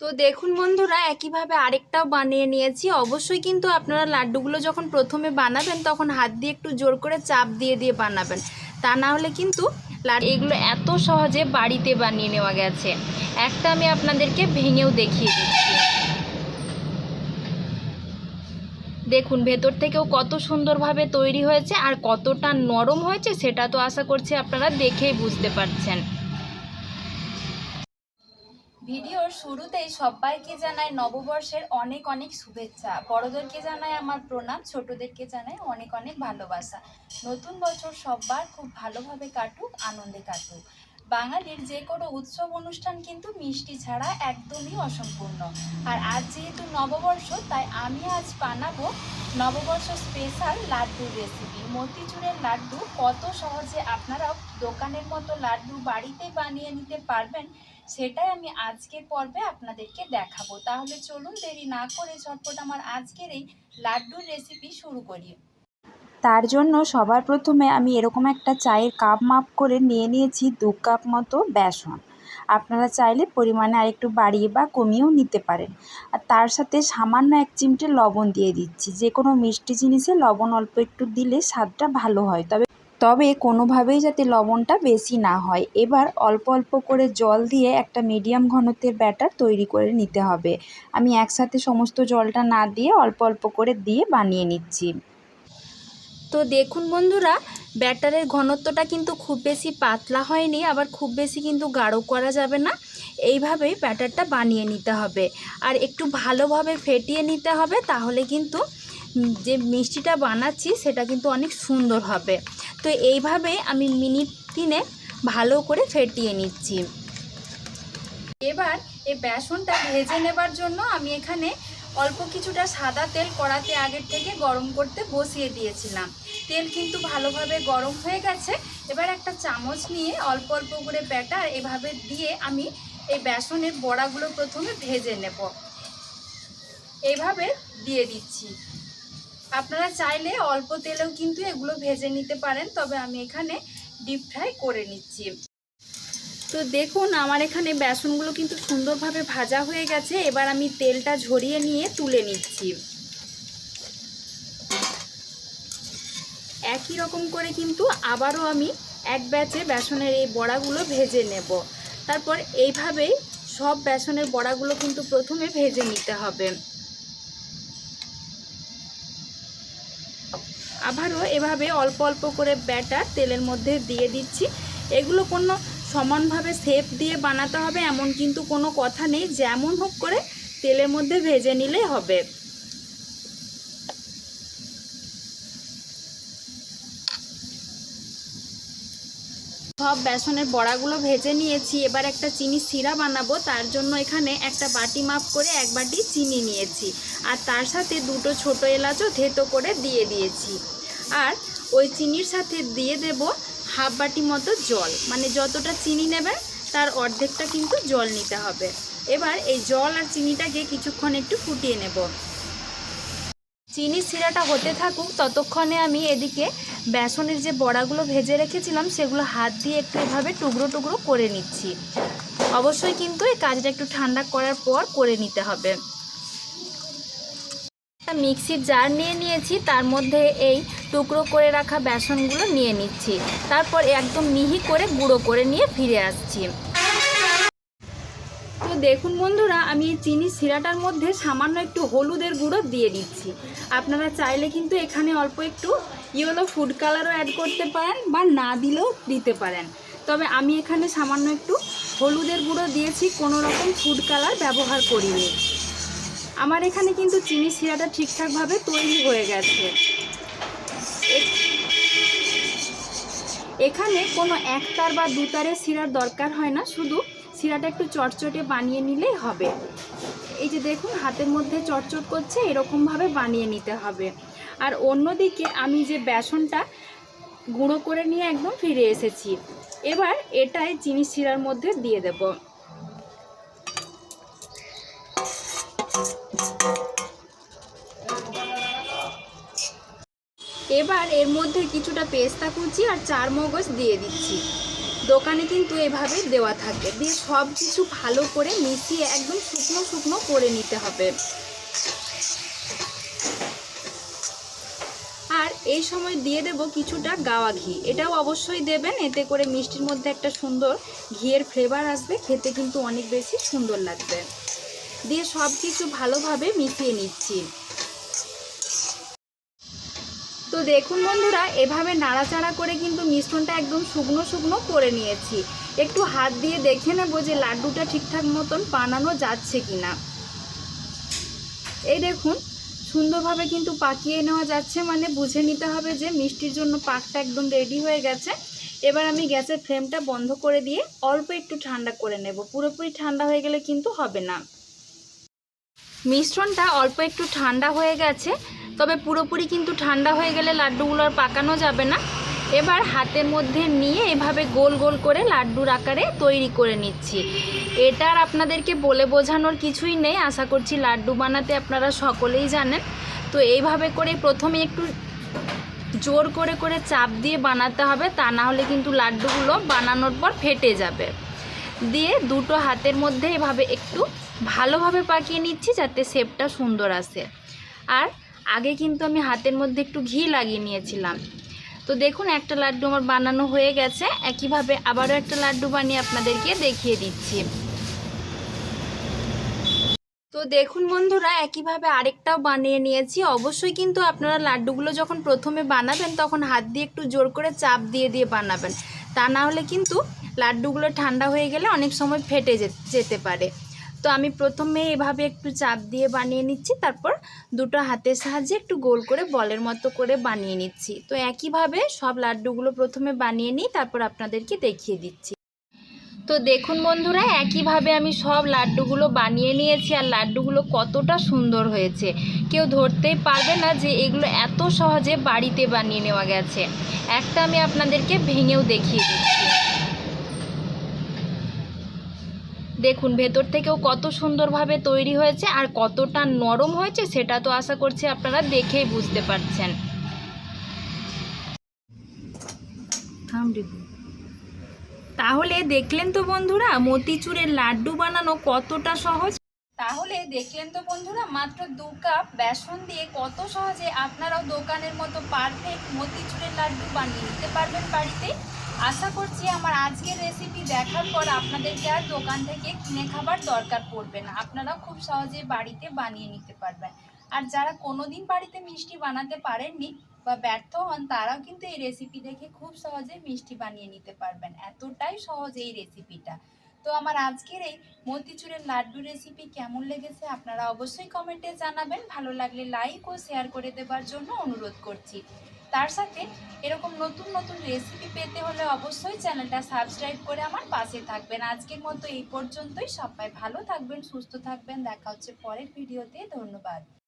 তো দেখুন বন্ধুরা, একইভাবে আরেকটাও বানিয়ে নিয়েছি। অবশ্যই কিন্তু আপনারা লাড্ডুগুলো যখন প্রথমে বানাবেন তখন হাত দিয়ে একটু জোর করে চাপ দিয়ে দিয়ে বানাবেন, তা না হলে কিন্তু এগুলো এত সহজে বাড়িতে বানিয়ে নেওয়া গেছে। একটা আমি আপনাদেরকে ভেঙেও দেখিয়ে দিচ্ছি। দেখুন ভেতর থেকেও কত সুন্দরভাবে তৈরি হয়েছে আর কতটা নরম হয়েছে সেটা তো আশা করছি আপনারা দেখেই বুঝতে পারছেন। ভিডিওর শুরুতেই সবাইকে জানাই নববর্ষের অনেক অনেক শুভেচ্ছা। বড়দেরকে জানাই আমার প্রণাম, ছোটদেরকে জানাই অনেক অনেক ভালোবাসা। নতুন বছর সবার খুব ভালোভাবে কাটুক, আনন্দে কাটুক। বাঙালির যে কোনো উৎসব অনুষ্ঠান কিন্তু মিষ্টি ছাড়া একদমই অসম্পূর্ণ। আর আজ যেহেতু নববর্ষ, তাই আমি আজ বানাবো নববর্ষ স্পেশাল লাড্ডুর রেসিপি। মতিচুরের লাড্ডু কত সহজে আপনারাও দোকানের মতো লাড্ডু বাড়িতেই বানিয়ে নিতে পারবেন, সেটাই আমি আজকের পর্বে আপনাদেরকে দেখাবো। তাহলে চলুন দেরি না করে ঝটপট আমার আজকের এই লাড্ডুর রেসিপি শুরু করি। তার জন্য সবার প্রথমে আমি এরকম একটা চায়ের কাপ মাপ করে নিয়ে নিয়েছি 2 কাপ মতো বেসন। আপনারা চাইলে পরিমাণে আরেকটু বাড়িয়ে বা কমিয়েও নিতে পারেন। আর তার সাথে সামান্য 1 চিমটে লবণ দিয়ে দিচ্ছি। যে কোনো মিষ্টি জিনিসে লবণ অল্প একটু দিলে স্বাদটা ভালো হয়, তবে কোনোভাবেই যাতে লবণটা বেশি না হয়। এবার অল্প অল্প করে জল দিয়ে একটা মিডিয়াম ঘনত্বের ব্যাটার তৈরি করে নিতে হবে। আমি একসাথে সমস্ত জলটা না দিয়ে অল্প অল্প করে দিয়ে বানিয়ে নিচ্ছি। তো দেখুন বন্ধুরা, ব্যাটারের ঘনত্বটা কিন্তু খুব বেশি পাতলা হয়নি, আবার খুব বেশি কিন্তু গাঢ় করা যাবে না। এইভাবেই ব্যাটারটা বানিয়ে নিতে হবে আর একটু ভালোভাবে ফেটিয়ে নিতে হবে, তাহলে কিন্তু যে মিষ্টিটা বানাচ্ছি সেটা কিন্তু অনেক সুন্দর হবে। তো এইভাবেই আমি মিনিট 3 ভালো করে ফেটিয়ে নিচ্ছি। এবার এই বেসনটা ভেজে নেবার জন্য আমি এখানে অল্প কিছুটা সাদা তেল কড়াতে আগের থেকে গরম করতে বসিয়ে দিয়েছিলাম। তেল কিন্তু ভালোভাবে গরম হয়ে গেছে। এবার একটা চামচ নিয়ে অল্প অল্প করে ব্যাটার এভাবে দিয়ে আমি এই বেসনের বড়াগুলো প্রথমে ভেজে নেব। এইভাবে দিয়ে দিচ্ছি। আপনারা চাইলে অল্প তেলেও কিন্তু এগুলো ভেজে নিতে পারেন, তবে আমি এখানে ডিপ ফ্রাই করে নিচ্ছি। তো দেখুন আমার এখানে বেসনগুলো কিন্তু সুন্দরভাবে ভাজা হয়ে গেছে। এবার আমি তেলটা ঝরিয়ে নিয়ে তুলে নিচ্ছি। একই রকম করে কিন্তু আবারও আমি এক ব্যাচে বেসনের এই বড়াগুলো ভেজে নেব। তারপর এইভাবেই সব বেসনের বড়াগুলো কিন্তু প্রথমে ভেজে নিতে হবে। আবারও এভাবে অল্প অল্প করে ব্যাটার তেলের মধ্যে দিয়ে দিচ্ছি। এগুলো কোনো সমানভাবে শেপ দিয়ে বানাতে হবে এমন কিন্তু কোনো কথা নেই, যেমন হোক করে তেলের মধ্যে ভেজে নিলেই হবে। সব বেসনের বড়াগুলো ভেজে নিয়েছি। এবার একটা চিনি সিরা বানাবো, তার জন্য এখানে একটা বাটি মাপ করে 1 বাটি চিনি নিয়েছি আর তার সাথে 2টো ছোটো এলাচও থেতো করে দিয়ে দিয়েছি। আর ওই চিনির সাথে দিয়ে দেব হাফ বাটি মতো জল, মানে যতটা চিনি নেবেন তার অর্ধেকটা কিন্তু জল নিতে হবে। এবার এই জল আর চিনিটাকে কিছুক্ষণ একটু ফুটিয়ে নেব। চিনি সিরাটা হতে থাকুক, ততক্ষণে আমি এদিকে বেসনের যে বড়াগুলো ভেজে রেখেছিলাম সেগুলো হাত দিয়ে একটু এভাবে টুকরো টুকরো করে নিচ্ছি। অবশ্যই কিন্তু এই কাজটা একটু ঠান্ডা করার পর করে নিতে হবে। একটা মিক্সির জার নিয়ে নিয়েছি, তার মধ্যে এই টুকরো করে রাখা বেসনগুলো নিয়ে নিচ্ছি। তারপর একদম মিহি করে গুঁড়ো করে নিয়ে ফিরে আসছি। তো দেখুন বন্ধুরা, আমি এই চিনি সিরাটার মধ্যে সামান্য একটু হলুদের গুঁড়ো দিয়ে দিচ্ছি। আপনারা চাইলে কিন্তু এখানে অল্প একটু ইয়েলো ফুড কালারও অ্যাড করতে পারেন বা না দিলেও দিতে পারেন, তবে আমি এখানে সামান্য একটু হলুদের গুঁড়ো দিয়েছি, কোনো রকম ফুড কালার ব্যবহার করিনি। আমার এখানে কিন্তু চিনি সিরাটা ঠিকঠাকভাবে তৈরি হয়ে গেছে। এখানে কোনো 1 তার বা 2 তারের সিরার দরকার হয় না, শুধু সিরাটা একটু চটচটে বানিয়ে নিলেই হবে। এই যে দেখুন হাতের মধ্যে চটচট করছে, এরকমভাবে বানিয়ে নিতে হবে। আর অন্যদিকে আমি যে বেসনটা গুঁড়ো করে নিয়ে একদম ফিরে এসেছি। এবার এটাই চিনি সিরার মধ্যে দিয়ে দেব। এবার এর মধ্যে কিছুটা পেস্তা কুচি আর চারমগজ দিয়ে দিচ্ছি। দোকানে কিন্তু এভাবে দেওয়া থাকে। দিয়ে সব কিছু ভালো করে মিশিয়ে একদম শুকনো শুকনো করে নিতে হবে। আর এই সময় দিয়ে দেব কিছুটা গাওয়া ঘি, এটাও অবশ্যই দেবেন, এতে করে মিষ্টির মধ্যে একটা সুন্দর ঘিয়ের ফ্লেভার আসবে, খেতে কিন্তু অনেক বেশি সুন্দর লাগবে। দিয়ে সব কিছু ভালোভাবে মিশিয়ে নিচ্ছি। তো দেখুন বন্ধুরা, এভাবে নাড়াচাড়া করে কিন্তু মিশ্রণটা একদম শুকনো শুকনো করে নিয়েছি। একটু হাত দিয়ে দেখে নেব যে লাড্ডুটা ঠিকঠাক মতন বানানো যাচ্ছে কিনা। এই দেখুন সুন্দরভাবে কিন্তু পাকিয়ে নেওয়া যাচ্ছে, মানে বুঝে নিতে হবে যে মিষ্টির জন্য পাকটা একদম রেডি হয়ে গেছে। এবার আমি গ্যাসের ফ্লেমটা বন্ধ করে দিয়ে অল্প একটু ঠান্ডা করে নেব, পুরোপুরি ঠান্ডা হয়ে গেলে কিন্তু হবে না। মিশ্রণটা অল্প একটু ঠান্ডা হয়ে গেছে, তবে পুরোপুরি কিন্তু ঠান্ডা হয়ে গেলে লাড্ডুগুলো আর পাকানো যাবে না। এবার হাতের মধ্যে নিয়ে এভাবে গোল গোল করে লাড্ডুর আকারে তৈরি করে নিচ্ছি। এটার আপনাদেরকে বলে বোঝানোর কিছুই নেই, আশা করছি লাড্ডু বানাতে আপনারা সকলেই জানেন। তো এইভাবে করে প্রথমে একটু জোর করে করে চাপ দিয়ে বানাতে হবে, তা না হলে কিন্তু লাড্ডুগুলো বানানোর পর ফেটে যাবে। দিয়ে দুটো হাতের মধ্যে এভাবে একটু ভালোভাবে পাকিয়ে নিচ্ছি যাতে শেপটা সুন্দর আসে। আর আগে কিন্তু আমি হাতের মধ্যে একটু ঘি লাগিয়ে নিয়েছিলাম। তো দেখুন একটা লাড্ডু আমার বানানো হয়ে গেছে, একইভাবে আবারও একটা লাড্ডু বানিয়ে আপনাদেরকে দেখিয়ে দিচ্ছি। তো দেখুন বন্ধুরা, একইভাবে আরেকটাও বানিয়ে নিয়েছি। অবশ্যই কিন্তু আপনারা লাড্ডুগুলো যখন প্রথমে বানাবেন তখন হাত দিয়ে একটু জোর করে চাপ দিয়ে দিয়ে বানাবেন, তা না হলে কিন্তু লাড্ডুগুলো ঠান্ডা হয়ে গেলে অনেক সময় ফেটে যেতে পারে। তো আমি প্রথমে এভাবে একটু চাপ দিয়ে বানিয়ে নিচ্ছি, তারপর দুটো হাতের সাহায্যে একটু গোল করে বলের মতো করে বানিয়ে নিচ্ছি। তো একইভাবে সব লাড্ডুগুলো প্রথমে বানিয়ে নিই, তারপর আপনাদেরকে দেখিয়ে দিচ্ছি। তো দেখুন বন্ধুরা, একইভাবে আমি সব লাড্ডুগুলো বানিয়ে নিয়েছি, আর লাড্ডুগুলো কতটা সুন্দর হয়েছে কেউ ধরতেই পারবে না যে এগুলো এত সহজে বাড়িতে বানিয়ে নেওয়া গেছে। একটা আমি আপনাদেরকে ভেঙেও দেখিয়ে দিচ্ছি। দেখুন ভেতর থেকেও কত সুন্দরভাবে তৈরি হয়েছে, আর কতটা নরম হয়েছে সেটা তো আশা করছি আপনারা দেখেই বুঝতে পারছেন। তাহলে দেখলেন তো বন্ধুরা মতিচুরের লাড্ডু বানানো কতটা সহজ। মাত্র 2 কাপ বেসন দিয়ে কত সহজে আপনারাও দোকানের মতো পারফেক্ট মতিচুরের লাড্ডু বানিয়ে নিতে পারবেন বাড়িতে। আশা করছি আমার আজকের রেসিপি দেখার পর আপনাদেরকে আর দোকান থেকে কিনে খাবার দরকার পড়বে না, আপনারাও খুব সহজে বাড়িতে বানিয়ে নিতে পারবেন। আর যারা কোনোদিন বাড়িতে মিষ্টি বানাতে পারেননি বা ব্যর্থ হন, তারাও কিন্তু এই রেসিপি দেখে খুব সহজে মিষ্টি বানিয়ে নিতে পারবেন, এতটাই সহজ এই রেসিপিটা। তো আমার আজকের এই মতিচুরের লাড্ডু রেসিপি কেমন লেগেছে আপনারা অবশ্যই কমেন্টে জানাবেন। ভালো লাগলে লাইক ও শেয়ার করে দেওয়ার জন্য অনুরোধ করছি। তার সাথে এরকম নতুন নতুন রেসিপি পেতে হলে অবশ্যই চ্যানেলটা সাবস্ক্রাইব করে আমার পাশে থাকবেন। আজকের মতো এই পর্যন্তই, সবাই ভালো থাকবেন, সুস্থ থাকবেন, দেখা হচ্ছে পরের ভিডিওতে। ধন্যবাদ।